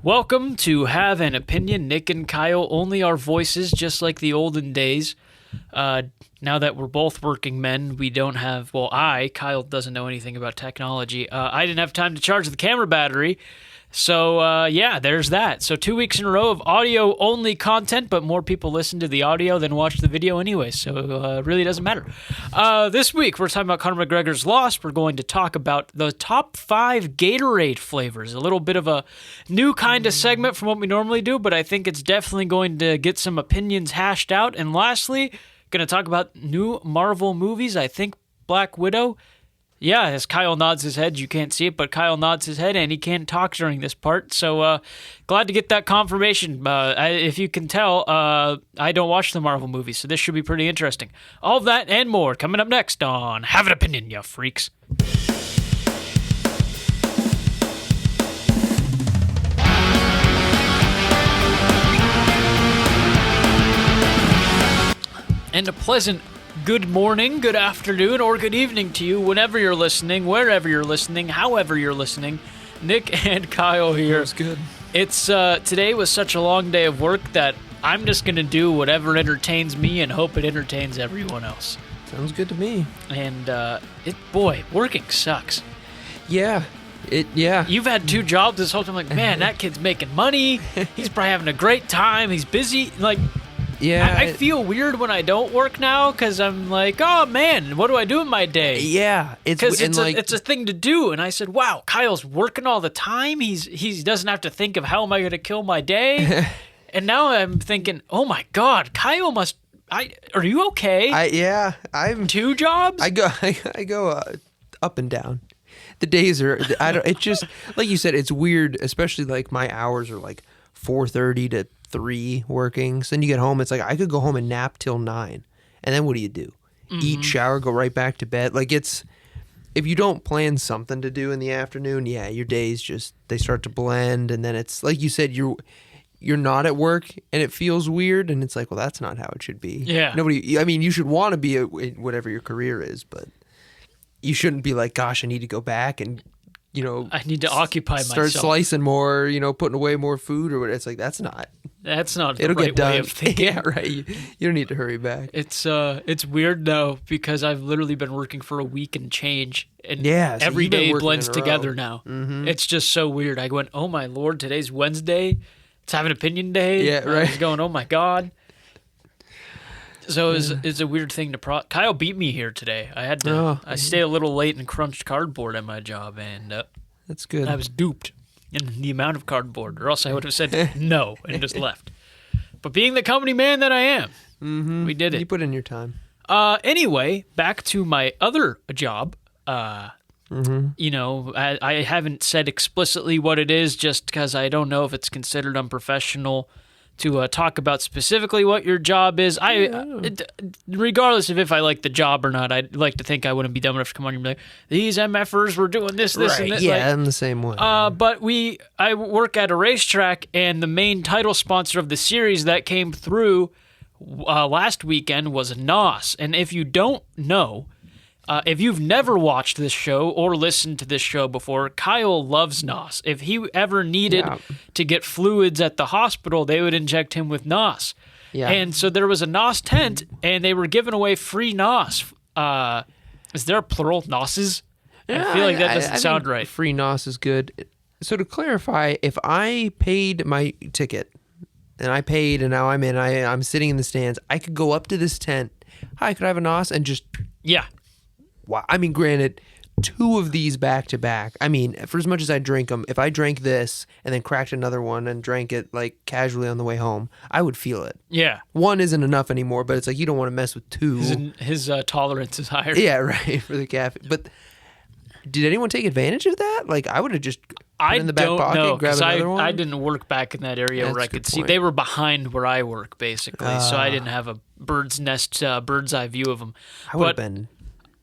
Welcome to Have an Opinion. Nick and Kyle, only our voices, just like the olden days. Now that we're both working men, we don't have, Kyle doesn't know anything about technology. I didn't have time to charge the camera battery. So, there's that. So 2 weeks in a row of audio-only content, but more people listen to the audio than watch the video anyway, so it really doesn't matter. This week, we're talking about Conor McGregor's loss. We're going to talk about the top 5 Gatorade flavors. A little bit of a new kind of segment from what we normally do, but I think it's definitely going to get some opinions hashed out. And lastly, going to talk about new Marvel movies. I think Black Widow. Yeah, as Kyle nods his head, you can't see it, but Kyle nods his head, and he can't talk during this part. So glad to get that confirmation. If you can tell, I don't watch the Marvel movies, so this should be pretty interesting. All of that and more coming up next on Have an Opinion, you freaks. And a pleasant good morning, good afternoon, or good evening to you whenever you're listening, wherever you're listening, however you're listening. Nick and Kyle here. That's good. It's today was such a long day of work that I'm just going to do whatever entertains me and hope it entertains everyone else. Sounds good to me. And working sucks. Yeah. You've had 2 jobs this whole time. Like, man, that kid's making money. He's probably having a great time. He's busy. Like, yeah, I feel weird when I don't work now because I'm like, oh man, what do I do in my day? Yeah, because it's a thing to do. And I said, wow, Kyle's working all the time. He doesn't have to think of how am I going to kill my day. And now I'm thinking, oh my God, Kyle are you okay? I'm 2 jobs. I go up and down. The days are it's just like you said, it's weird, especially like my hours are like 4:30 to 3 working. So then you get home, it's like I could go home and nap till 9. And then what do you do? Mm-hmm. Eat, shower, go right back to bed. Like if you don't plan something to do in the afternoon, your days just they start to blend, and then it's like you said, you're not at work and it feels weird, and it's like, well, that's not how it should be. Yeah. You should want to be whatever your career is, but you shouldn't be like, gosh, I need to go back and I need to occupy myself. Start slicing more, putting away more food or whatever. It's like, that's not the it'll right get done. way of thinking. Yeah, right. You don't need to hurry back. It's weird though, because I've literally been working for a week and change, and so every day blends together now. Mm-hmm. It's just so weird. I went, oh my Lord, today's Wednesday. It's Have an Opinion Day. Yeah, right. I was going, oh my God. So it's a weird thing to Kyle beat me here today. I had to. I stayed a little late and crunched cardboard at my job, and that's good. I was duped in the amount of cardboard, or else I would have said no and just left. But being the company man that I am, we did it. You put in your time. Anyway, back to my other job. I haven't said explicitly what it is, just because I don't know if it's considered unprofessional to talk about specifically what your job is. Regardless of if I like the job or not, I'd like to think I wouldn't be dumb enough to come on and be like, these MFers were doing this, and this. Yeah, I'm the same way. But I work at a racetrack, and the main title sponsor of the series that came through last weekend was NOS. And if you don't know, if you've never watched this show or listened to this show before, Kyle loves NOS. If he ever needed to get fluids at the hospital, they would inject him with NOS. Yeah. And so there was a NOS tent, and they were giving away free NOS. Is there a plural, NOSes? I feel like that doesn't sound right. Free NOS is good. So to clarify, if I paid my ticket, and I paid, and now I'm sitting in the stands, I could go up to this tent, hi, could I have a NOS? And just... Yeah. Wow. I mean, granted, 2 of these back to back. I mean, for as much as I drink them, if I drank this and then cracked another one and drank it like casually on the way home, I would feel it. Yeah. 1 isn't enough anymore, but it's like you don't want to mess with 2. His tolerance is higher. Yeah, right, for the caffeine. But did anyone take advantage of that? Like, I would have just put it in the back pocket and grabbed another one. I didn't work back in that area where I could see. They were behind where I work, basically, so I didn't have a bird's eye view of them. I would have been...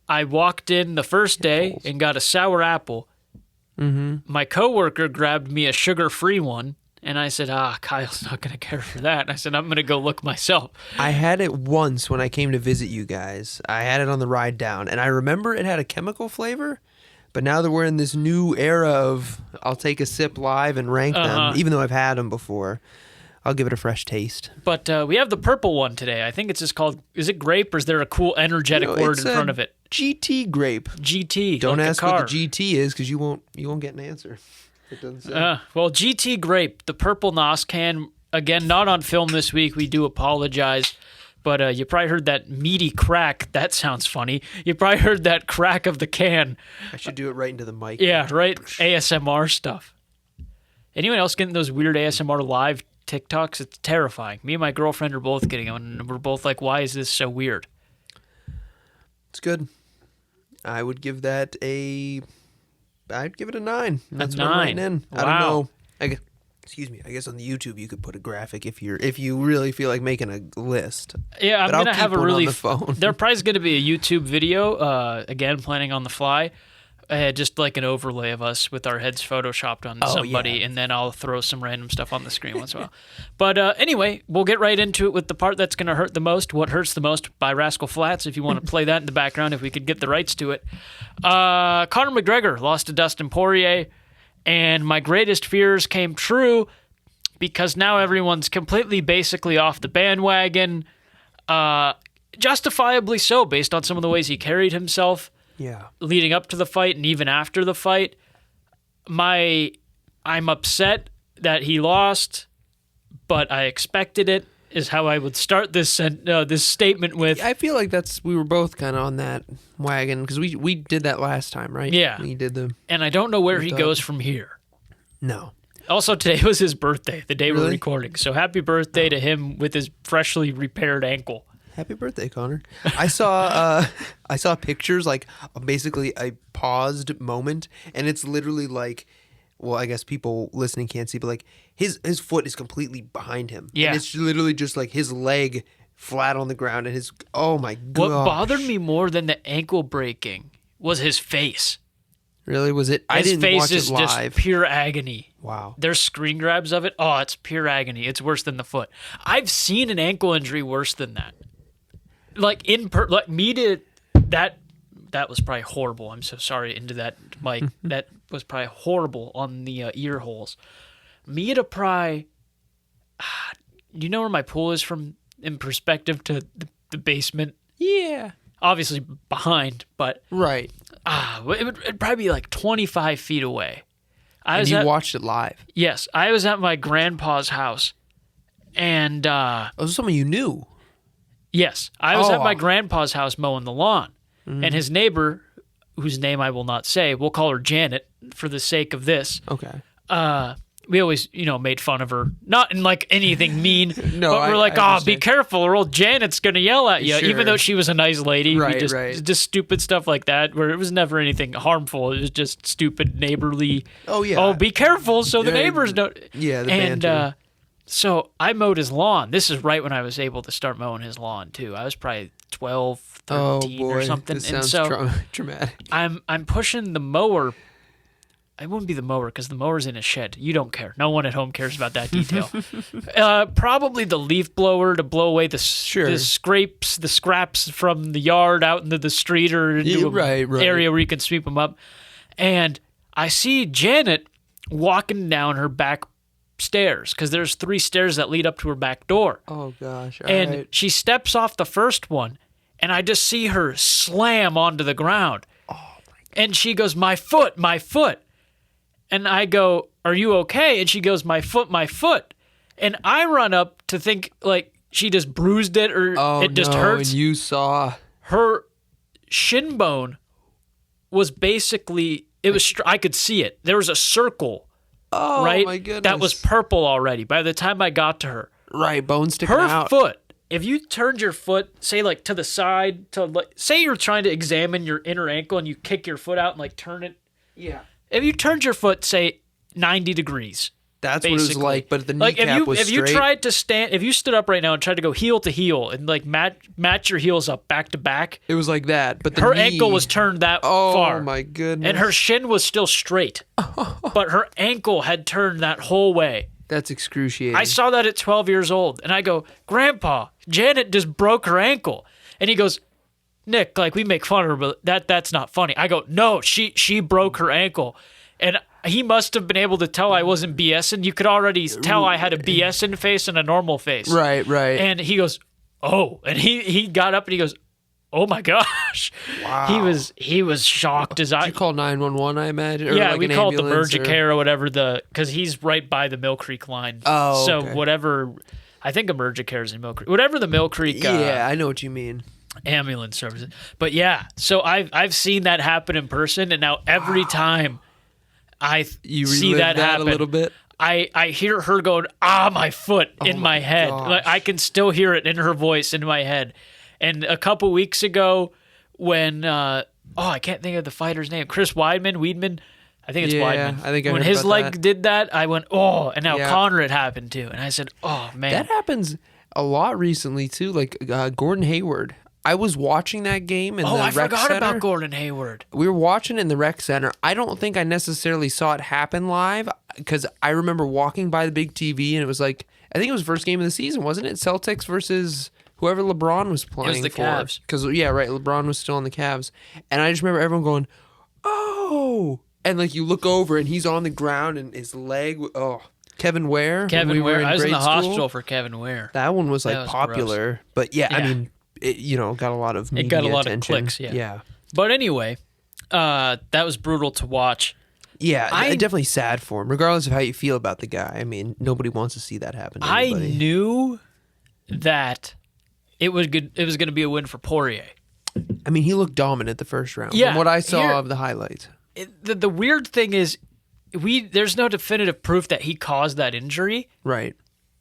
I walked in the first day and got a sour apple. Mm-hmm. My coworker grabbed me a sugar-free one, and I said, Kyle's not going to care for that. And I said, I'm going to go look myself. I had it once when I came to visit you guys. I had it on the ride down, and I remember it had a chemical flavor, But now that we're in this new era of I'll take a sip live and rank them, even though I've had them before, I'll give it a fresh taste. But we have the purple one today. I think it's just called, is it grape or is there a cool energetic word in front of it? GT grape. GT. Don't like ask what the GT is because you won't get an answer. It doesn't say. Well, GT grape, the purple NOS can, again, not on film this week. We do apologize. But you probably heard that meaty crack. That sounds funny. You probably heard that crack of the can. I should do it right into the mic. Yeah, right. ASMR stuff. Anyone else getting those weird ASMR live TikToks? It's terrifying. Me and my girlfriend are both getting them, and we're both like, why is this so weird? It's good. I would give that I'd give it a 9. That's what I'm writing in. Wow. I don't know. Excuse me. I guess on the YouTube you could put a graphic if you really feel like making a list. Yeah, I'm gonna have a really. On the phone. There probably is gonna be a YouTube video. Again, planning on the fly. Just like an overlay of us with our heads photoshopped on somebody, and then I'll throw some random stuff on the screen once in a while. But anyway, we'll get right into it with the part that's going to hurt the most, What Hurts the Most by Rascal Flatts, if you want to play that in the background, if we could get the rights to it. Conor McGregor lost to Dustin Poirier, and my greatest fears came true because now everyone's completely basically off the bandwagon, justifiably so, based on some of the ways he carried himself. Yeah. Leading up to the fight and even after the fight. I'm upset that he lost, but I expected it, is how I would start this statement with. I feel like we were both kind of on that wagon because we did that last time, right? Yeah. We did and I don't know where he goes from here. No. Also, today was his birthday, the day Really? we're recording. So happy birthday to him with his freshly repaired ankle. Happy birthday, Connor. I saw pictures, like basically a paused moment, and it's literally like, well, I guess people listening can't see, but like his foot is completely behind him. Yeah. And it's literally just like his leg flat on the ground, and oh my god. What bothered me more than the ankle breaking was his face. Really? Was it? I didn't face watch is it live. Just pure agony. Wow. There's screen grabs of it. Oh, it's pure agony. It's worse than the foot. I've seen an ankle injury worse than that. Like that was probably horrible. I'm so sorry into that mic. That was probably horrible on the ear holes. Me to pry. You know where my pool is from in perspective to the basement? Yeah. Obviously behind, but right. It'd probably be like 25 feet away. And you watched it live? Yes. I was at my grandpa's house, and oh, someone you knew? Yes. I was at my grandpa's house mowing the lawn, and his neighbor, whose name I will not say, we'll call her Janet for the sake of this. Okay. We always, made fun of her. Not in like anything mean, No, but we're like, I be careful or old Janet's going to yell at you. Sure. Even though she was a nice lady. Right, Just stupid stuff like that where it was never anything harmful. It was just stupid neighborly. Oh, yeah. Oh, be careful so the neighbors don't. Yeah, the And banter. so I mowed his lawn. This is right when I was able to start mowing his lawn too. I was probably 12, 13 oh, boy. or something. This and sounds so dramatic. I'm pushing the mower. It wouldn't be the mower because the mower's in a shed. You don't care. No one at home cares about that detail. Probably the leaf blower to blow away the scraps from the yard out into the street or into an area where you can sweep them up. And I see Janet walking down her back stairs because there's 3 stairs that lead up to her back door. Oh, gosh. And she steps off the first one, and I just see her slam onto the ground. Oh, my God. And she goes, my foot, my foot. And I go, are you okay? And she goes, my foot, my foot. And I run up to think like she just bruised it or it just hurts. And you saw her shin bone was basically, I could see it. There was a circle, right? My goodness. That was purple already by the time I got to her. Right, bone sticking out. Her foot, if you turned your foot, say like to the side, say you're trying to examine your inner ankle and you kick your foot out and like turn it. Yeah. If you turned your foot, say 90 degrees. That's basically what it was like, but the kneecap was straight. If you tried to stand, if you stood up right now and tried to go heel to heel and like match your heels up back to back, it was like that. But her ankle was turned that far. Oh my goodness! And her shin was still straight, but her ankle had turned that whole way. That's excruciating. I saw that at 12 years old, and I go, Grandpa, Janet just broke her ankle, and he goes, Nick, like, we make fun of her, but that's not funny. I go, no, she broke her ankle. And he must have been able to tell I wasn't BSing. You could already tell I had a BSing face and a normal face. Right. And he goes, oh. And he got up and he goes, oh my gosh. Wow. He was shocked as Did you call 911, I imagine? Or yeah, like we an called the ambulance Merge Care or whatever, because he's right by the Mill Creek line. Oh, so okay. whatever, I think Emergent Care is in Mill Creek. Whatever the Mill Creek yeah, I know what you mean. ambulance services. But yeah, so I've seen that happen in person, and now every time I see that happen a little bit. I hear her going, my foot in my head. gosh. Like, I can still hear it in her voice in my head. And a couple weeks ago when, I can't think of the fighter's name, Chris Weidman, I think it's Weidman. I think I when heard his about leg that. did that, I went, and now Yeah. Connor it happened too. And I said, oh, man. That happens a lot recently, too. Like Gordon Hayward. I was watching that game in the I rec forgot center. about Gordon Hayward. We were watching it in the rec center. I don't think I necessarily saw it happen live because I remember walking by the big TV and it was like, I think it was the first game of the season, wasn't it? Celtics versus whoever LeBron was playing the for. Cavs. Because, yeah, right, LeBron was still on the Cavs. And I just remember everyone going, oh. And, like, you look over and he's on the ground and his leg, Kevin Ware. when Kevin we were Ware. I was in the grade school. hospital for Kevin Ware. That one was, That like, was popular. But, yeah, I Yeah. mean, it, got a lot of media It got a lot attention. of clicks, yeah. Yeah. But anyway, that was brutal to watch. Yeah, definitely sad for him, regardless of how you feel about the guy. I mean, nobody wants to see that happen to I anybody. knew that it was good. It was going to be a win for Poirier. I mean, he looked dominant the first round. Yeah, From what I saw here- of the highlights. The weird thing is, there's no definitive proof that he caused that injury. Right.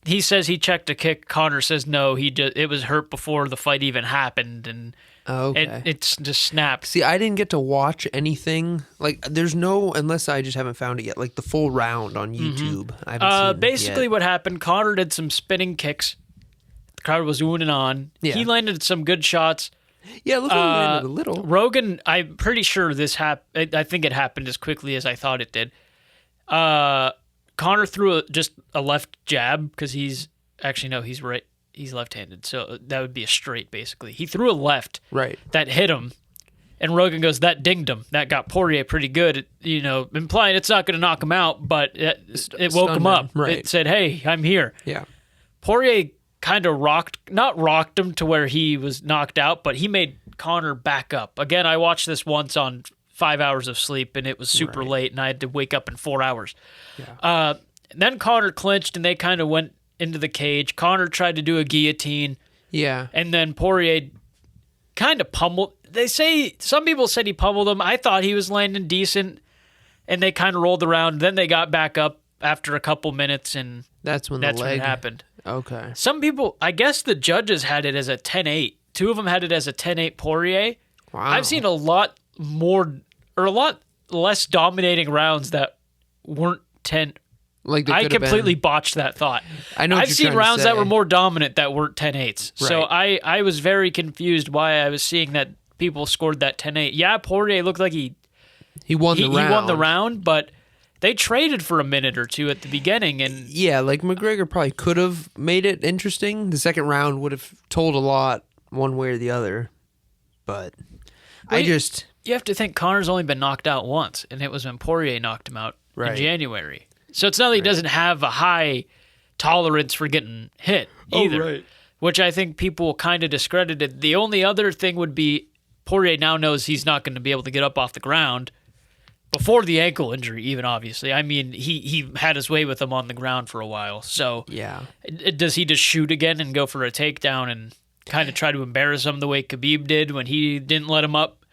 He says he checked a kick. Connor says no. It was hurt before the fight even happened, and Okay. it's just snapped. See, I didn't get to watch anything. Like, there's no, unless I just haven't found it yet, like the full round on YouTube. I haven't seen Basically, it yet. what happened? Connor did some spinning kicks. The crowd was oohing and on. Yeah. He landed some good shots. Yeah, it looked like he landed a little. Rogan, I'm pretty sure this happened. I think it happened as quickly as I thought it did. Connor threw just a left jab because he's right. He's left-handed, so that would be a straight basically. He threw a left Right. that hit him, and Rogan goes, "That dinged him. That got Poirier pretty good." Implying it's not going to knock him out, but it woke him Stunned up. him, right. It said, "Hey, I'm here." Yeah. Poirier kind of not rocked him to where he was knocked out, but he made Connor back up. Again, I watched this once on 5 hours of sleep, and it was super late, and I had to wake up in 4 hours. Yeah. Then Connor clinched, and they kind of went into the cage. Connor tried to do a guillotine, Yeah. and then Poirier kind of pummeled. Some people said he pummeled him. I thought he was landing decent, and they kind of rolled around. Then they got back up after a couple minutes, and That's when that's the when leg it happened. Okay. Some people, I guess the judges had it as a 10-8. Two of them had it as a 10-8 Poirier. Wow. I've seen a lot less dominating rounds that weren't 10. Like they I could have completely been. botched that thought. I know what I've you're seen trying to rounds that say. were more dominant that weren't 10-8s. So Right. I was very confused why I was seeing that people scored that 10-8. Yeah, Poirier looked like he won the round. He won the round, but they traded for a minute or two at the beginning, and Yeah, like McGregor probably could have made it interesting. The second round would have told a lot one way or the other. But you have to think Connor's only been knocked out once, and it was when Poirier knocked him out in Right. January. So it's not that he doesn't have a high tolerance for getting hit either, which I think people kind of discredited. The only other thing would be Poirier now knows he's not going to be able to get up off the ground before the ankle injury, even obviously. I mean, he had his way with him on the ground for a while. So yeah. does he just shoot again and go for a takedown and kind of try to embarrass him the way Khabib did when he didn't let him up?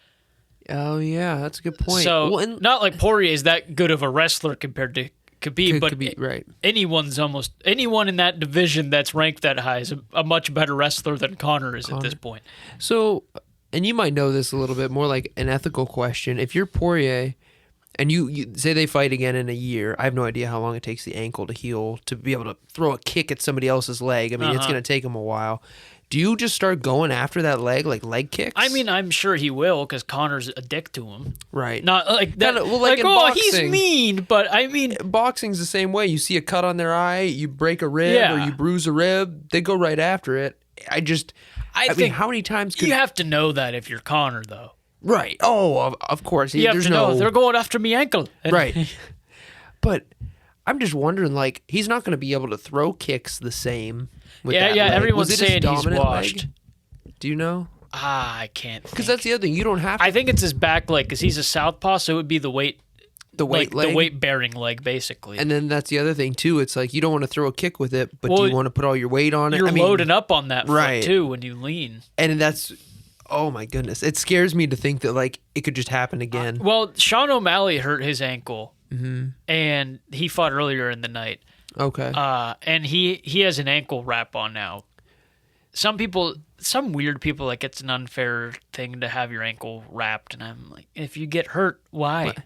Oh, yeah, that's a good point. So Well, and- not like Poirier is that good of a wrestler compared to Khabib, but right. anyone in that division that's ranked that high is a much better wrestler than Conor is at this point. So, and you might know this a little bit more like an ethical question. If you're Poirier and you say they fight again in a year, I have no idea how long it takes the ankle to heal to be able to throw a kick at somebody else's leg. I mean, it's going to take him a while. Do you just start going after that leg, like leg kicks? I mean, I'm sure he will because Conor's a dick to him. right. Not like that. Kinda- well, like in he's boxing. mean, but I mean, Boxing's the same way. You see a cut on their eye, you break a rib Yeah. or you bruise a rib, they go right after it. I think mean, how many times could you have to know that if you're Conor, though. Right. Oh, of course. You have to know they're going after me ankle. Right. But I'm just wondering, like, he's not going to be able to throw kicks the same with that leg. Everyone's Was it his saying he's dominant washed. leg? Do you know? I can't think. Because that's the other thing. You don't have to. I think it's his back leg because he's a southpaw, so it would be the weight leg. the weight-bearing leg, basically. And then that's the other thing, too. It's like you don't want to throw a kick with it, but do you want to put all your weight on it? You're loading up on that right. foot, too, when you lean. And that's... Oh, my goodness. It scares me to think that, like, it could just happen again. Well, Sean O'Malley hurt his ankle, and he fought earlier in the night. Okay. And he has an ankle wrap on now. Some weird people, like, it's an unfair thing to have your ankle wrapped, and I'm like, if you get hurt, why? What?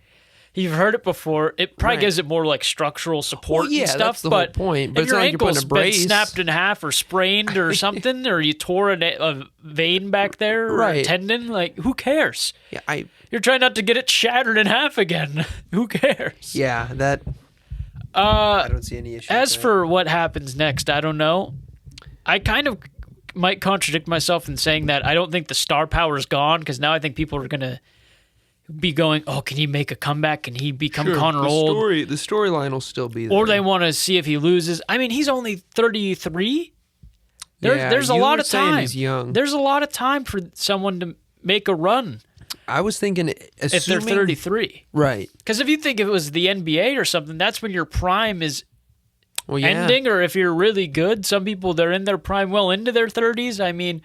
You've heard it before. It probably gives it more like structural support and stuff. That's the whole point. But if your ankle's been snapped in half or sprained or something, or you tore a vein back there or a tendon, like, who cares? Yeah, You're trying not to get it shattered in half again. Who cares? Yeah, that... I don't see any issue. As for what happens next, I don't know. I kind of might contradict myself in saying that I don't think the star power is gone, because now I think people are going to be going, oh, can he make a comeback? Can he become Conor old? The storyline will still be there. Or they want to see if he loses. I mean, he's only 33. There's a lot of time. He's young. There's a lot of time for someone to make a run. I was thinking, if they're 33. Right. Because if you think it was the NBA or something, that's when your prime is ending, or if you're really good, some people, they're in their prime well into their 30s. I mean,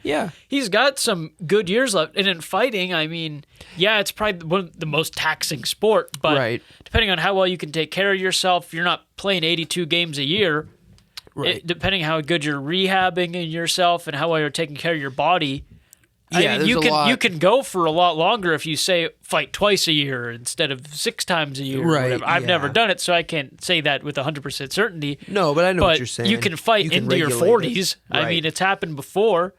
he's got some good years left. And in fighting, I mean, it's probably one of the most taxing sport, but depending on how well you can take care of yourself, you're not playing 82 games a year. Depending how good you're rehabbing yourself and how well you're taking care of your body. I mean, you can go for a lot longer if you say fight twice a year instead of 6 times a year. Right. Or whatever. I've never done it, so I can't say that with 100% certainty. No, but I know what you're saying. You can fight into your 40s. Right. I mean, it's happened before.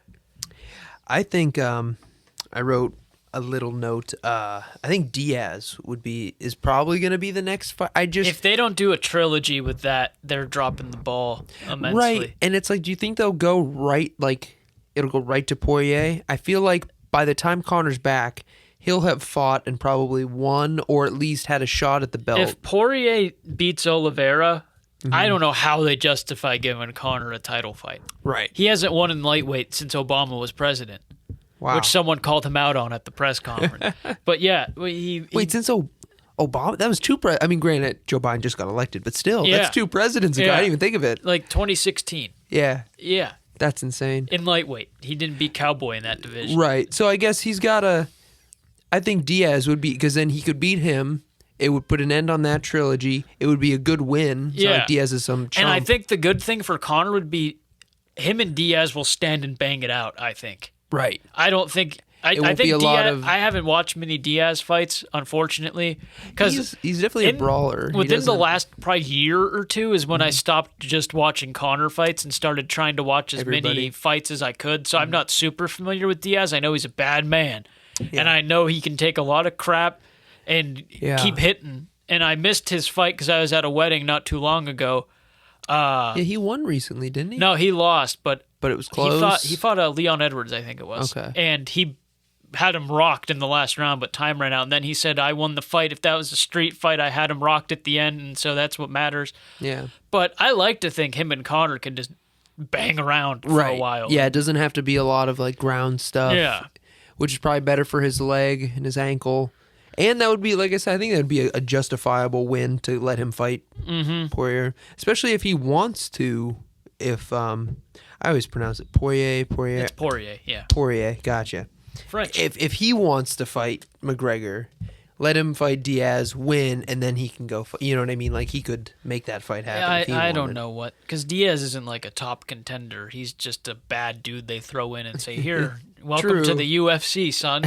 I think I wrote a little note. I think Diaz is probably going to be the next fight. If they don't do a trilogy with that, they're dropping the ball immensely. Right, and it's like, do you think they'll go right, like... It'll go right to Poirier. I feel like by the time Conor's back, he'll have fought and probably won or at least had a shot at the belt. If Poirier beats Oliveira, I don't know how they justify giving Conor a title fight. Right. He hasn't won in lightweight since Obama was president. Wow. Which someone called him out on at the press conference. But since Obama? That was 2 I mean, granted, Joe Biden just got elected, but still, that's 2 presidents ago. I didn't even think of it. Like 2016. Yeah. Yeah. That's insane. In lightweight. He didn't beat Cowboy in that division. Right. So I guess he's got I think Diaz would be, because then he could beat him. It would put an end on that trilogy. It would be a good win. It's not like Diaz is some chump. And I think the good thing for Conor would be him and Diaz will stand and bang it out, I think. Right. I don't think... I think Diaz, I haven't watched many Diaz fights, unfortunately, because he's definitely a brawler. Within the last probably year or two is when I stopped just watching Conor fights and started trying to watch as many fights as I could. So I'm not super familiar with Diaz. I know he's a bad man, and I know he can take a lot of crap and keep hitting. And I missed his fight because I was at a wedding not too long ago. He won recently, didn't he? No, he lost, but it was close. He fought Leon Edwards, I think it was. Okay, and he had him rocked in the last round, but time ran out. And then he said, I won the fight. If that was a street fight, I had him rocked at the end, and so that's what matters. Yeah. But I like to think him and Conor can just bang around for a while. Yeah, it doesn't have to be a lot of like ground stuff. Yeah. Which is probably better for his leg and his ankle. And that would be, like I said, I think that would be a justifiable win to let him fight Poirier. Especially if he wants to. If, I always pronounce it Poirier. It's Poirier, yeah. Poirier, gotcha. French. If he wants to fight McGregor, let him fight Diaz, win, and then he can go. You know what I mean? Like he could make that fight happen. I don't know what, because Diaz isn't like a top contender. He's just a bad dude they throw in and say, "Here, welcome to the UFC, son."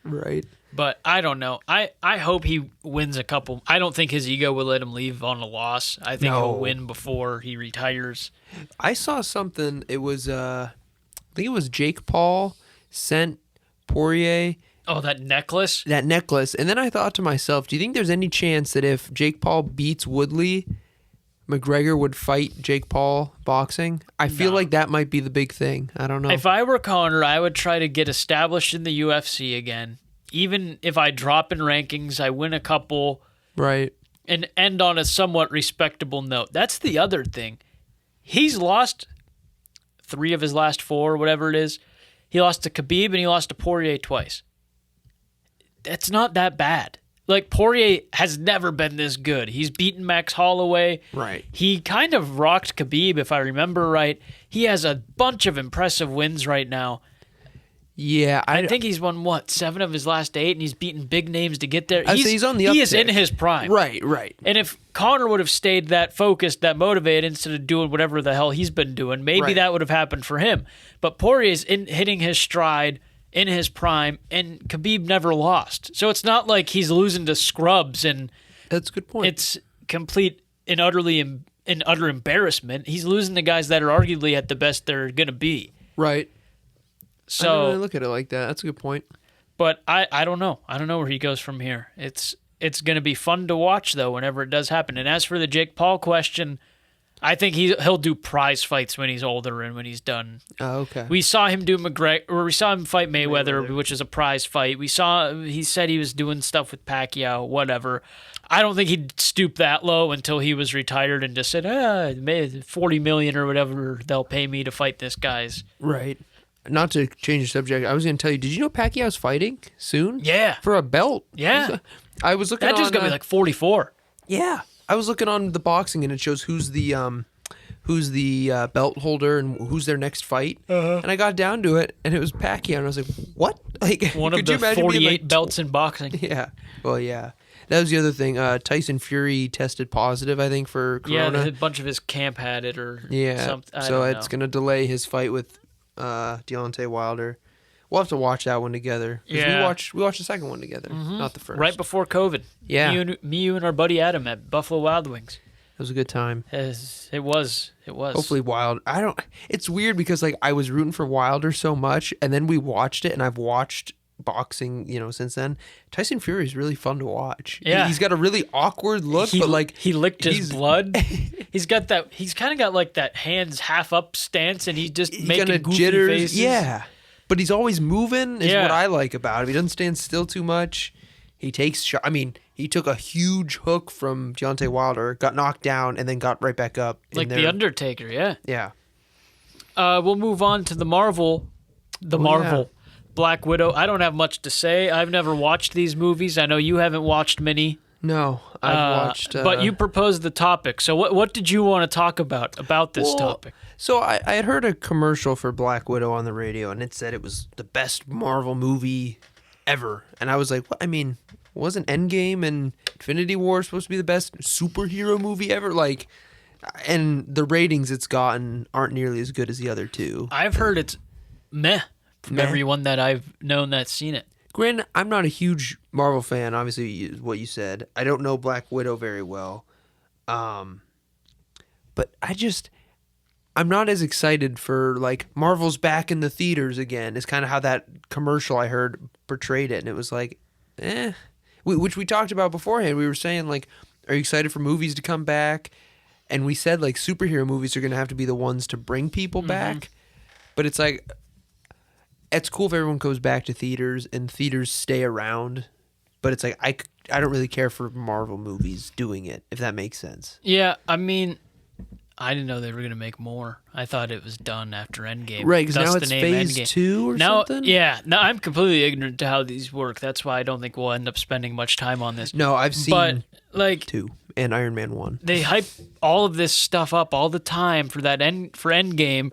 Right. But I don't know. I hope he wins a couple. I don't think his ego will let him leave on a loss. I think he'll win before he retires. I saw something. It was I think it was Jake Paul sent Poirier. Oh, that necklace? That necklace. And then I thought to myself, do you think there's any chance that if Jake Paul beats Woodley, McGregor would fight Jake Paul boxing. I feel like that might be the big thing. I don't know. If I were Conor, I would try to get established in the UFC again. Even if I drop in rankings, I win a couple. Right. And end on a somewhat respectable note. That's the other thing. He's lost 3 of his last 4, whatever it is. He lost to Khabib and he lost to Poirier twice. That's not that bad. Like, Poirier has never been this good. He's beaten Max Holloway. Right. He kind of rocked Khabib, if I remember right. He has a bunch of impressive wins right now. Yeah, I think he's won, 7 of his last 8, and he's beaten big names to get there. He's on the uptick. He is in his prime. Right. And if Conor would have stayed that focused, that motivated, instead of doing whatever the hell he's been doing, maybe that would have happened for him. But Poirier's hitting his stride in his prime, and Khabib never lost. So it's not like he's losing to scrubs, and that's a good point. It's complete and utter embarrassment. He's losing to guys that are arguably at the best they're going to be. Right. So I don't really look at it like that. That's a good point. But I don't know. I don't know where he goes from here. It's going to be fun to watch, though, whenever it does happen. And as for the Jake Paul question, I think he'll do prize fights when he's older and when he's done. Oh, okay. We saw him do we saw him fight Mayweather, which is a prize fight. He said he was doing stuff with Pacquiao, whatever. I don't think he'd stoop that low until he was retired and just said, $40 million or whatever they'll pay me to fight this guy's. Right. Not to change the subject, I was going to tell you, did you know Pacquiao's fighting soon? Yeah. For a belt. Yeah. I was looking That on... dude's going to be like 44. Yeah. I was looking on the boxing, and it shows who's the belt holder and who's their next fight. Uh-huh. And I got down to it, and it was Pacquiao, and I was like, what? Like, one of the 48 belts in boxing. Yeah. Well, yeah. That was the other thing. Tyson Fury tested positive, I think, for corona. Yeah, a bunch of his camp had it or something. So it's going to delay his fight with Deontay Wilder. We'll have to watch that one together. Yeah. We watched the second one together, not the first. Right before COVID. Yeah. Me, you, and our buddy Adam at Buffalo Wild Wings. It was a good time. It was. Hopefully it's weird because like I was rooting for Wilder so much, and then we watched it, and I've watched boxing, since then. Tyson Fury is really fun to watch. Yeah. He's got a really awkward look, but like he licked his blood. He's kind of got like that hands half up stance, and he's just making goofy jitters. faces. Yeah. But he's always moving is what I like about him. He doesn't stand still too much. He takes shots. I mean, he took a huge hook from Deontay Wilder, got knocked down, and then got right back up. Like The Undertaker, yeah. Yeah. We'll move on to the Marvel. Black Widow. I don't have much to say. I've never watched these movies. I know you haven't watched many. No, I've watched. But you proposed the topic. So what did you want to talk about this topic? So I had heard a commercial for Black Widow on the radio, and it said it was the best Marvel movie ever. And I was like, what? I mean, wasn't Endgame and Infinity War supposed to be the best superhero movie ever? Like, and the ratings it's gotten aren't nearly as good as the other two. I've heard it's meh from everyone that I've known that's seen it. Granted, I'm not a huge Marvel fan, obviously, what you said. I don't know Black Widow very well. But I'm not as excited for, like, Marvel's back in the theaters again. Is kind of how that commercial I heard portrayed it. And it was like, which we talked about beforehand. We were saying, like, are you excited for movies to come back? And we said, like, superhero movies are going to have to be the ones to bring people back. But it's like... It's cool if everyone goes back to theaters and theaters stay around, but it's like I don't really care for Marvel movies doing it, if that makes sense. Yeah, I mean, I didn't know they were going to make more. I thought it was done after Endgame. Right, because now it's phase 2 or something? Yeah, no, I'm completely ignorant to how these work. That's why I don't think we'll end up spending much time on this. No, I've seen 2 and Iron Man 1. They hype all of this stuff up all the time for Endgame.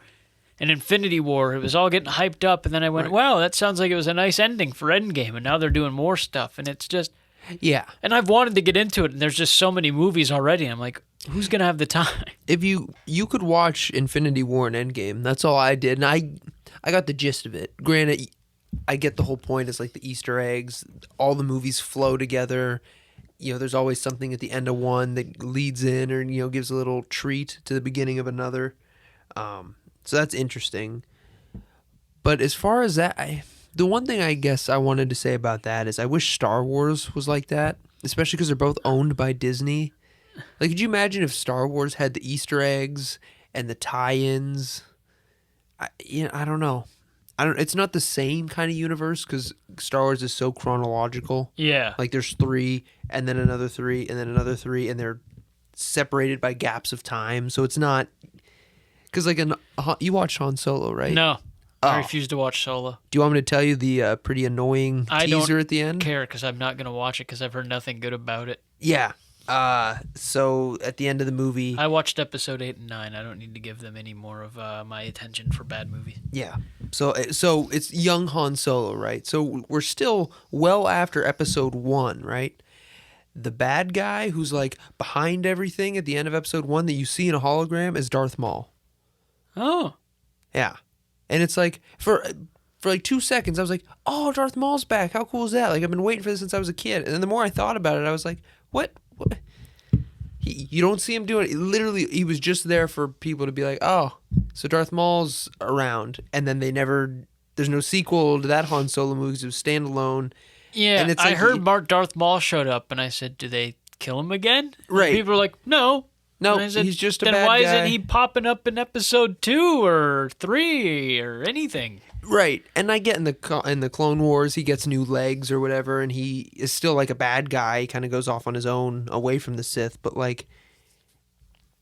And Infinity War, it was all getting hyped up, and then I went, wow, that sounds like it was a nice ending for Endgame, and now they're doing more stuff, and it's just... Yeah. And I've wanted to get into it, and there's just so many movies already, I'm like, who's going to have the time? If you could watch Infinity War and Endgame, that's all I did, and I got the gist of it. Granted, I get the whole point, it's like the Easter eggs, all the movies flow together, there's always something at the end of one that leads in or, gives a little treat to the beginning of another. So that's interesting. But as far as that, the one thing I guess I wanted to say about that is I wish Star Wars was like that, especially because they're both owned by Disney. Like, could you imagine if Star Wars had the Easter eggs and the tie-ins? I don't know. It's not the same kind of universe because Star Wars is so chronological. Yeah. Like, there's 3, and then another 3, and then another 3, and they're separated by gaps of time. So it's not because like you watched Han Solo, right? No. I refuse to watch Solo. Do you want me to tell you the pretty annoying teaser at the end? I don't care because I'm not going to watch it because I've heard nothing good about it. Yeah. So at the end of the movie, I watched episode 8 and 9. I don't need to give them any more of my attention for bad movies. yeah. So it's young Han Solo, right? So we're still well after episode 1, right? The bad guy who's like behind everything at the end of episode 1 that you see in a hologram is Darth Maul. Oh. Yeah. And it's like for like 2 seconds, I was like, "Oh, Darth Maul's back! How cool is that?" Like I've been waiting for this since I was a kid. And then the more I thought about it, I was like, "What? You don't see him doing it." Literally, he was just there for people to be like, "Oh, so Darth Maul's around." And then there's no sequel to that Han Solo movie because it was standalone. Yeah, and it's I like heard Darth Maul showed up, and I said, "Do they kill him again?" Right. And people are like, "No." No, And I said, he's just a then bad why guy. isn't he popping up in episode 2 or 3 or anything? Right, and I get in the Clone Wars, he gets new legs or whatever, and he is still like a bad guy. He kind of goes off on his own, away from the Sith. But like,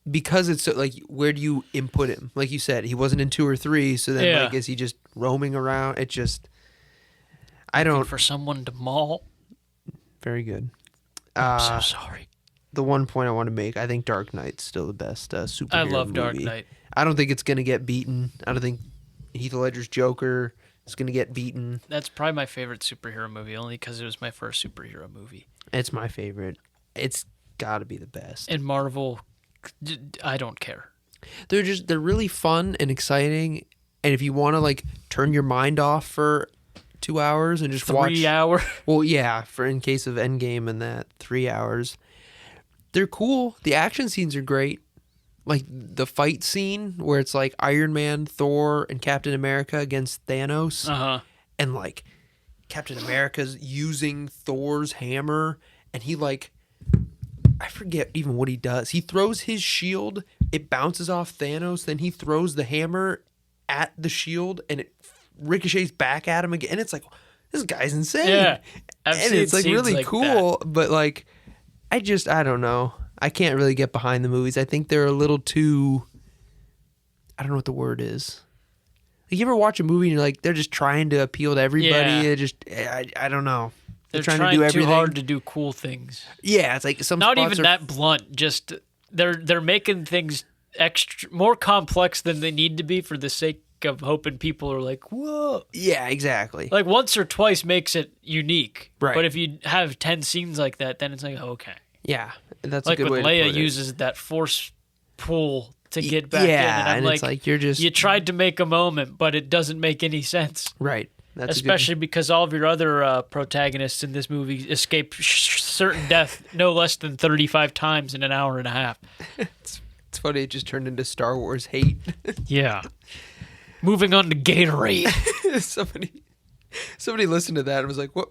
because it's so, like, where do you input him? Like you said, he wasn't in 2 or 3, so then like, is he just roaming around? It just, I don't. For someone to maul. Very good. I'm so sorry. The one point I want to make, I think Dark Knight's still the best superhero I love Dark movie. Knight. I don't think it's gonna get beaten. I don't think Heath Ledger's Joker is gonna get beaten. That's probably my favorite superhero movie, only because it was my first superhero movie. It's my favorite. It's got to be the best. And Marvel, I don't care. They're really fun and exciting, and if you want to like turn your mind off for 2 hours and just 3 hours. Well, yeah, for in case of Endgame and that 3 hours, they're cool. The action scenes are great. Like the fight scene where it's like Iron Man, Thor, and Captain America against Thanos. And like Captain America's using Thor's hammer, and he like, I forget even what he does. He throws his shield, it bounces off Thanos, then he throws the hammer at the shield, and it ricochets back at him again. And it's like, this guy's insane. Yeah. And it's like really like cool, that. but like, I don't know. I can't really get behind the movies. I think they're a little too, I don't know what the word is. Like, you ever watch a movie and you're like, they're just trying to appeal to everybody? Yeah. I don't know. They're trying trying to do everything too hard to do cool things. Yeah, it's like some Not spots even are, that blunt. Just they're making things more complex than they need to be for the sake of hoping people are like, whoa. Yeah, exactly. Like once or twice makes it unique. Right. But if you have 10 scenes like that, then it's like, okay. Yeah, that's like a good when way to Leia put it. uses that force pull to get back in. Yeah, And I'm and like, it's like you're just you tried to make a moment, but it doesn't make any sense. right. That's Especially because all of your other protagonists in this movie escape certain death no less than 35 times in an hour and a half. it's funny. It just turned into Star Wars hate. Yeah. Moving on to Gatorade. somebody listened to that and was like, "What?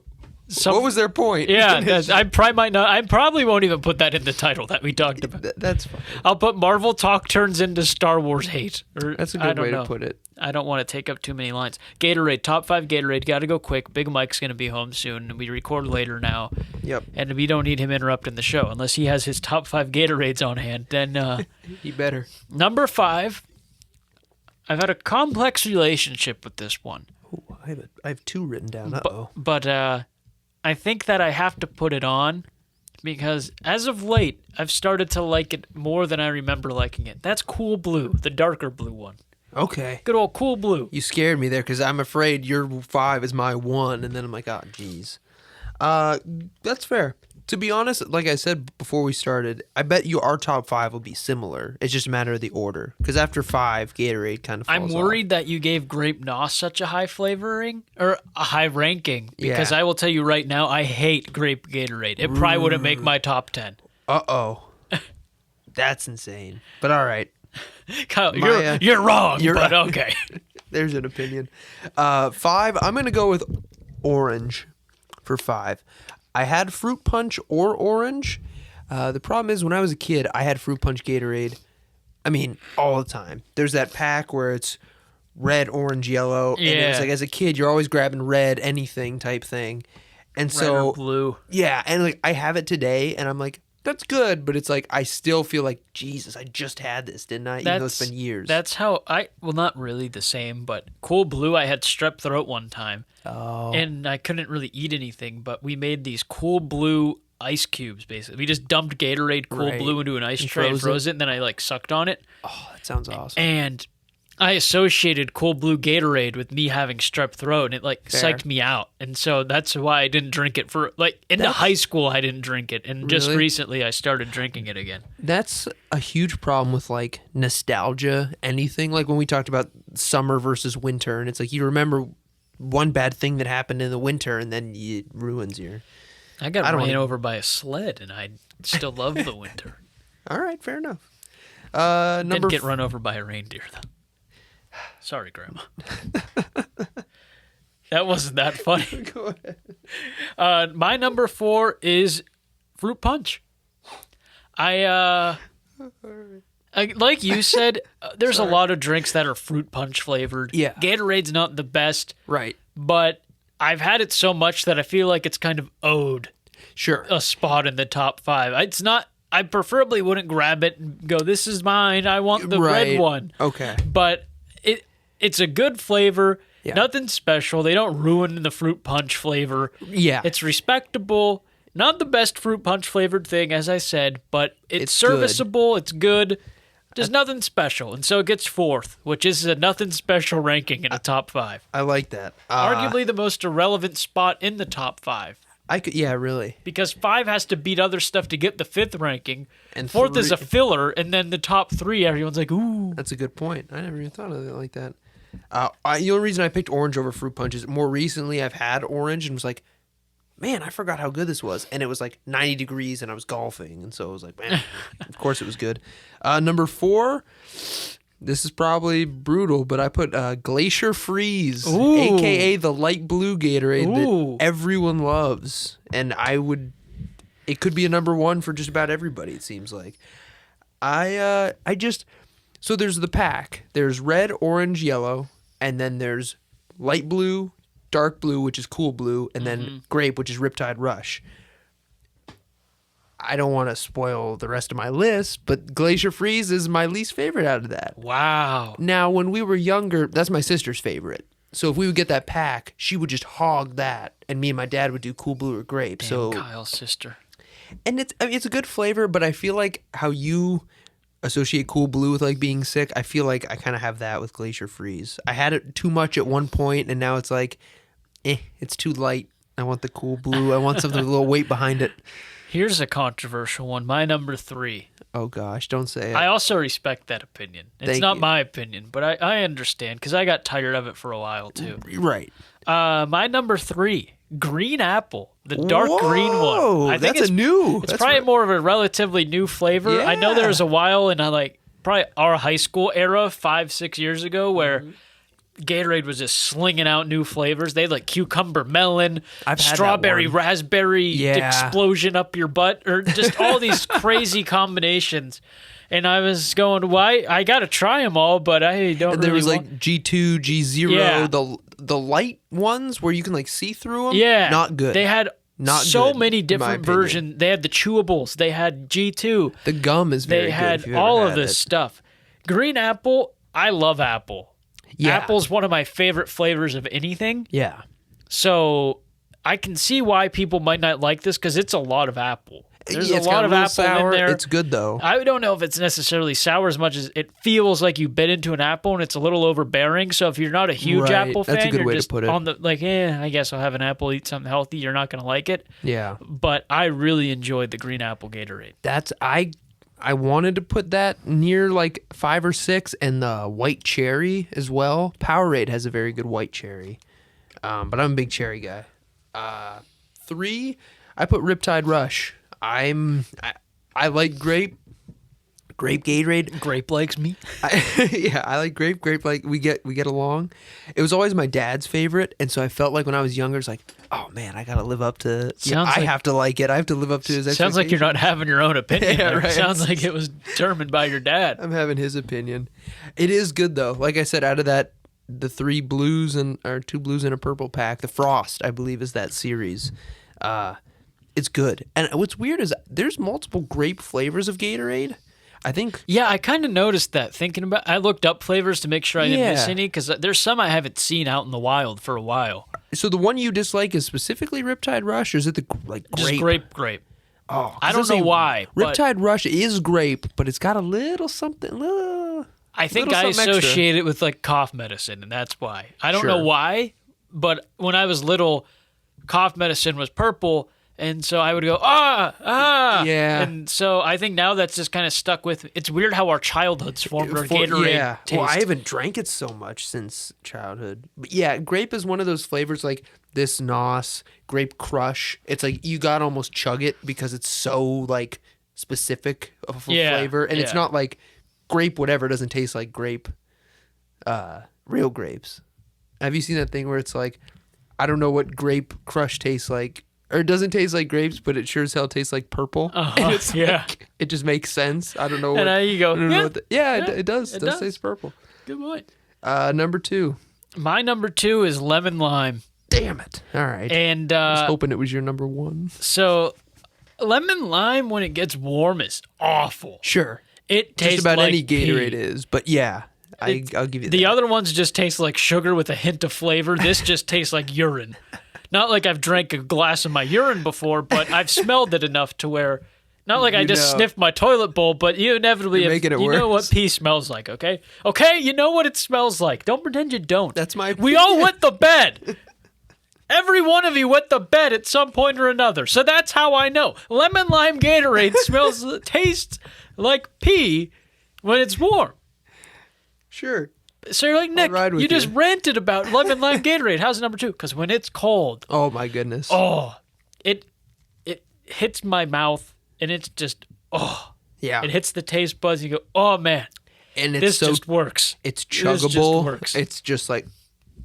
What was their point?" Yeah, I probably won't even put that in the title that we talked about. That's fine. I'll put Marvel talk turns into Star Wars hate. That's a good way to put it. I don't want to take up too many lines. Gatorade, top 5 Gatorade. Got to go quick. Big Mike's going to be home soon, and we record later now. Yep. And we don't need him interrupting the show unless he has his top 5 Gatorades on hand. Then He better. Number 5. I've had a complex relationship with this one. Ooh, I have 2 written down. But I think that I have to put it on because as of late, I've started to like it more than I remember liking it. That's Cool Blue, the darker blue one. Okay. Good old Cool Blue. You scared me there because I'm afraid your 5 is my 1, and then I'm like, oh, geez. That's fair. To be honest, like I said before we started, I bet our top 5 will be similar. It's just a matter of the order. Because after 5, Gatorade kind of falls I'm worried that you gave Grape Nos such a high flavoring or a high ranking because I will tell you right now, I hate Grape Gatorade. It probably wouldn't make my top 10. Uh-oh. That's insane. But all right. Kyle, you're wrong, but okay. There's an opinion. 5, I'm going to go with orange for 5. I had fruit punch or orange. The problem is when I was a kid, I had fruit punch Gatorade. I mean, all the time. There's that pack where it's red, orange, yellow, and it was Yeah. like as a kid, you're always grabbing red, anything type thing. And Red or so blue. yeah, and like I have it today, and I'm like, that's good, but it's like I still feel like Jesus, I just had this, didn't I? Even though it's been years. That's how well, not really the same, but Cool Blue, I had strep throat one time. Oh. And I couldn't really eat anything, but we made these Cool Blue ice cubes, basically. We just dumped Gatorade Cool Right. Blue into an ice And tray and froze froze it, and then I like sucked on it. Oh, that sounds awesome. And I associated Cool Blue Gatorade with me having strep throat, and it like Fair. psyched me out. And so that's why I didn't drink it for like into high school. I didn't drink it, and just Really? recently I started drinking it again. That's a huge problem with like nostalgia, anything. Like when we talked about summer versus winter, and it's like you remember one bad thing that happened in the winter, and then it ruins your. I got I don't ran wanna- over by a sled, and I still love the winter. All right, fair enough. Didn't Number get run over by a reindeer though. Sorry, Grandma. That wasn't that funny. Go ahead. My number 4 is fruit punch. I like you said, there's a lot of drinks that are fruit punch flavored. Yeah. Gatorade's not the best, Right. but I've had it so much that I feel like it's kind of owed Sure. a spot in the top 5. It's not. I preferably wouldn't grab it and go, "This is mine. I want the Right. red one." Okay. But it's a good flavor. Yeah. Nothing special. They don't ruin the fruit punch flavor. Yeah. It's respectable. Not the best fruit punch flavored thing, as I said, but it's It's good. serviceable. It's good. There's nothing special, and so it gets 4th, which is a nothing special ranking in a top 5. I like that. Arguably the most irrelevant spot in the top 5. I could. Yeah. Really. Because 5 has to beat other stuff to get the 5th ranking. And 4th is a 3 filler, and then the top 3, everyone's like, ooh. That's a good point. I never even thought of it like that. The only reason I picked orange over fruit punch is more recently I've had orange and was like, man, I forgot how good this was. And it was like 90 degrees and I was golfing. And so I was like, man, of course it was good. Number 4, this is probably brutal, but I put Glacier Freeze, Ooh. a.k.a. the light blue Gatorade Ooh. that everyone loves. And it could be a number 1 for just about everybody, it seems like. So there's the pack. There's red, orange, yellow, and then there's light blue, dark blue, which is Cool Blue, and then grape, which is Riptide Rush. I don't want to spoil the rest of my list, but Glacier Freeze is my least favorite out of that. Wow. Now, when we were younger, that's my sister's favorite. So if we would get that pack, she would just hog that, and me and my dad would do Cool Blue or grape. Damn, So Kyle's sister. and it's a good flavor, but I feel like how you associate Cool Blue with like being sick, I feel like I kind of have that with Glacier Freeze. I had it too much at one point, and now it's like, it's too light. I want the Cool Blue. I want something with a little weight behind it. Here's a controversial one. My number 3. Oh gosh, don't say it. I also respect that opinion. It's Thank not you. my opinion, but I understand because I got tired of it for a while too. Right. My number 3, green apple, the dark green Whoa, one. I think that's a new. It's that's probably right. more of a relatively new flavor. I know there Yeah. was a while in probably our high school era, 5-6 years ago, where Mm-hmm. Gatorade was just slinging out new flavors. They had like cucumber melon, I've had that strawberry one. raspberry Yeah. explosion up your butt, or just all these crazy combinations. And I was going, why? I got to try them all, but I don't And there really was want... like G2, G0, Yeah. the light ones where you can like see through them. Yeah. Not good. They had Not so good, many in my different opinion. versions. They had the chewables. They had G2. The gum is very They good. had if you've ever all of had this it. stuff. Green apple, I love apple. Yeah. Apple's one of my favorite flavors of anything. Yeah. So I can see why people might not like this because it's a lot of apple. There's Yeah, a it's lot got of little apple sour. in there. It's good though. I don't know if it's necessarily sour as much as it feels like you bit into an apple and it's a little overbearing. So if you're not a huge Right. apple fan, That's a good you're way to just put it. on the like, I guess I'll have an apple, eat something healthy. You're not going to like it. Yeah. But I really enjoyed the green apple Gatorade. That's I wanted to put that near like 5 or 6, and the white cherry as well. Powerade has a very good white cherry, but I'm a big cherry guy. 3, I put Riptide Rush. I like grape. Grape Gatorade. Grape likes me. Yeah, I like grape. Grape, like we get along. It was always my dad's favorite, and so I felt like when I was younger, it's like, oh man, I gotta live up to. I have to like it. I have to live up to his expectations. Sounds like you're not having your own opinion. Yeah, there. right. Sounds like it was determined by your dad. I'm having his opinion. It is good though. Like I said, out of that, the 2 blues and a purple pack, the Frost, I believe, is that series. It's good. And what's weird is there's multiple grape flavors of Gatorade. I think. Yeah, I kind of noticed that thinking about. I looked up flavors to make sure I didn't miss any because there's some I haven't seen out in the wild for a while. So the one you dislike is specifically Riptide Rush, or is it the grape? Just grape. Oh, I don't know why. Riptide Rush is grape, but it's got a little something. I think I associate it with like cough medicine, and that's why. I don't know why, but when I was little, cough medicine was purple. And so I would go, yeah. And so I think now that's just kind of stuck with. It's weird how our childhoods formed our Gatorade taste. Well, I haven't drank it so much since childhood. But yeah, grape is one of those flavors like this NOS, Grape Crush. It's like you got to almost chug it because it's so like specific of a flavor. And it's not like grape whatever doesn't taste like grape, real grapes. Have you seen that thing where it's like, I don't know what Grape Crush tastes like? Or it doesn't taste like grapes, but it sure as hell tastes like purple. And it's like, it just makes sense. I don't know. And now you go, it does. It does taste purple. Good point. Number 2. My number 2 is lemon lime. Damn it. All right. And I was hoping it was your number 1. So lemon lime, when it gets warm, is awful. Sure. It tastes just about like any Gatorade pee. is, but yeah. I'll give you that. The other ones just taste like sugar with a hint of flavor. This just tastes like urine. Not like I've drank a glass of my urine before, but I've smelled it enough to where, not like I just sniffed my toilet bowl, but you inevitably, know what pee smells like, okay? Okay, you know what it smells like. Don't pretend you don't. That's my We all wet the bed. Every one of you wet the bed at some point or another. So that's how I know. Lemon lime Gatorade tastes like pee when it's warm. Sure. So you're like, Nick, you just ranted about lemon lime Gatorade. How's it number 2? Because when it's cold. Oh, my goodness. It hits my mouth, and it's just, Yeah. It hits the taste buds, and you go, oh, man. And this just works. It's chuggable. This just works. It's just like,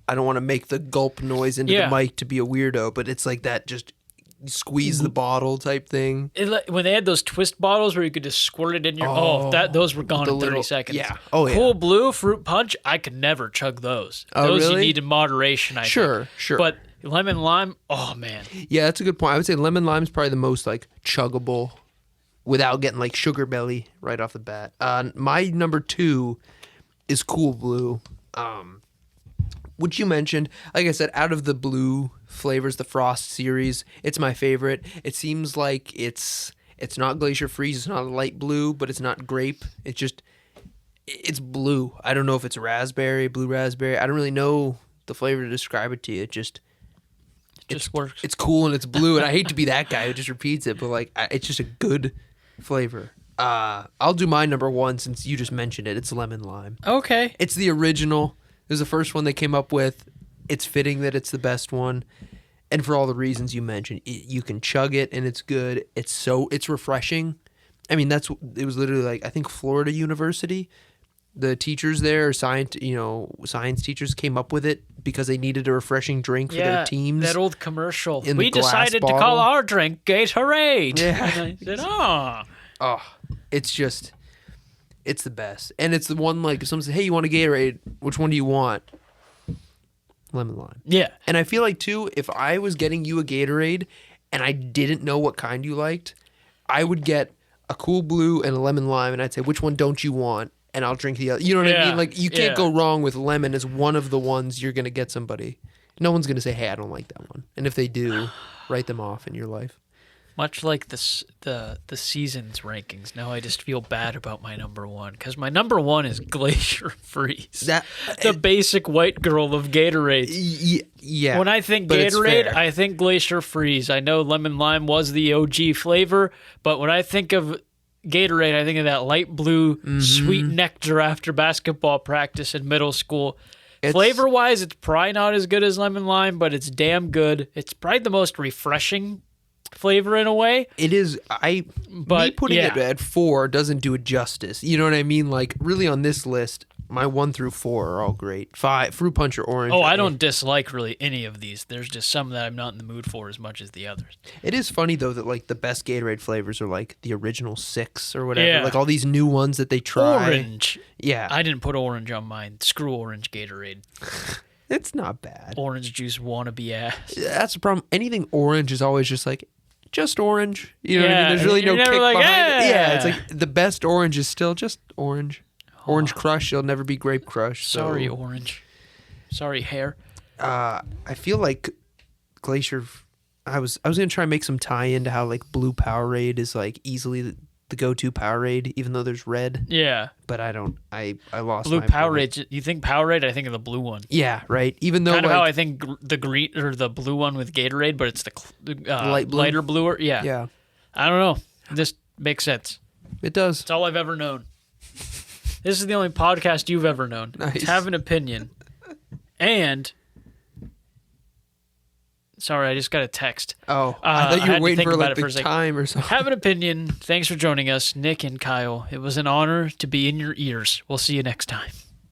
I don't want to make the gulp noise into the mic to be a weirdo, but it's like that just squeeze the bottle type thing. When they had those twist bottles where you could just squirt it in your those were gone in 30 seconds. Yeah. Cool Blue Fruit Punch, I could never chug those. Those really? you need in moderation, I think. Sure. But lemon lime, oh man. Yeah, that's a good point. I would say lemon lime is probably the most like chuggable without getting like sugar belly right off the bat. My number 2 is Cool Blue. Which you mentioned, like I said, out of the blue flavors, the Frost series, it's my favorite. It seems like it's not Glacier Freeze, it's not a light blue, but it's not grape. It's blue. I don't know if it's raspberry, blue raspberry. I don't really know the flavor to describe it to you. It just works. It's cool and it's blue, and I hate to be that guy who just repeats it, but like it's just a good flavor. I'll do my number 1 since you just mentioned it. It's lemon lime. Okay. It's the original. It was the first one they came up with. It's fitting that it's the best one. And for all the reasons you mentioned, you can chug it and it's good. It's refreshing. I mean, it was literally like, I think Florida University, the teachers there, science teachers came up with it because they needed a refreshing drink for their teams. That old commercial. We decided to call our drink Gatorade. Yeah. And I said, it's the best. And it's the one, like, if someone says, hey, you want a Gatorade? Which one do you want? Lemon lime. Yeah. And I feel like, too, if I was getting you a Gatorade and I didn't know what kind you liked, I would get a Cool Blue and a lemon lime, and I'd say, which one don't you want? And I'll drink the other. You know what I mean? Like, you can't go wrong with lemon as one of the ones you're going to get somebody. No one's going to say, hey, I don't like that one. And if they do, write them off in your life. Much like the seasons rankings, now I just feel bad about my number 1 because my number 1 is Glacier Freeze, the basic white girl of Gatorade. Yeah. When I think Gatorade, I think Glacier Freeze. I know lemon lime was the OG flavor, but when I think of Gatorade, I think of that light blue, sweet nectar after basketball practice in middle school. Flavor-wise, it's probably not as good as lemon lime, but it's damn good. It's probably the most refreshing flavor in a way. It is. Me putting yeah. it at 4 doesn't do it justice. You know what I mean? Like, really on this list, my 1 through 4 are all great. 5, fruit punch or orange. Oh, I don't dislike really any of these. There's just some that I'm not in the mood for as much as the others. It is funny, though, that, like, the best Gatorade flavors are, like, the original 6 or whatever. Yeah. Like, all these new ones that they try. Orange. Yeah. I didn't put orange on mine. Screw orange Gatorade. It's not bad. Orange juice wannabe ass. That's the problem. Anything orange is always just like, just orange. You know what I mean? Yeah, There's really no you're never kick like, behind it. yeah. It's like the best orange is still just orange. Orange Crush, you'll never be Grape Crush. So. Sorry, orange. Sorry, hair. I feel like Glacier. I was gonna try and make some tie into how like blue Powerade is like easily the go-to Powerade, even though there's red. Yeah. But I don't. I lost Blue my point. Powerade. You think Powerade? I think of the blue one. Yeah, right. Even though Kind of like, how I think the green or the blue one with Gatorade, but it's the light blue? lighter bluer. Yeah. yeah, I don't know. This makes sense. it does. It's all I've ever known. This is the only podcast you've ever known. Nice. Have an opinion. And sorry, I just got a text. Oh, I thought you I were had to waiting think for about like it for the a second. time or something. Have an opinion. Thanks for joining us, Nick and Kyle. It was an honor to be in your ears. We'll see you next time.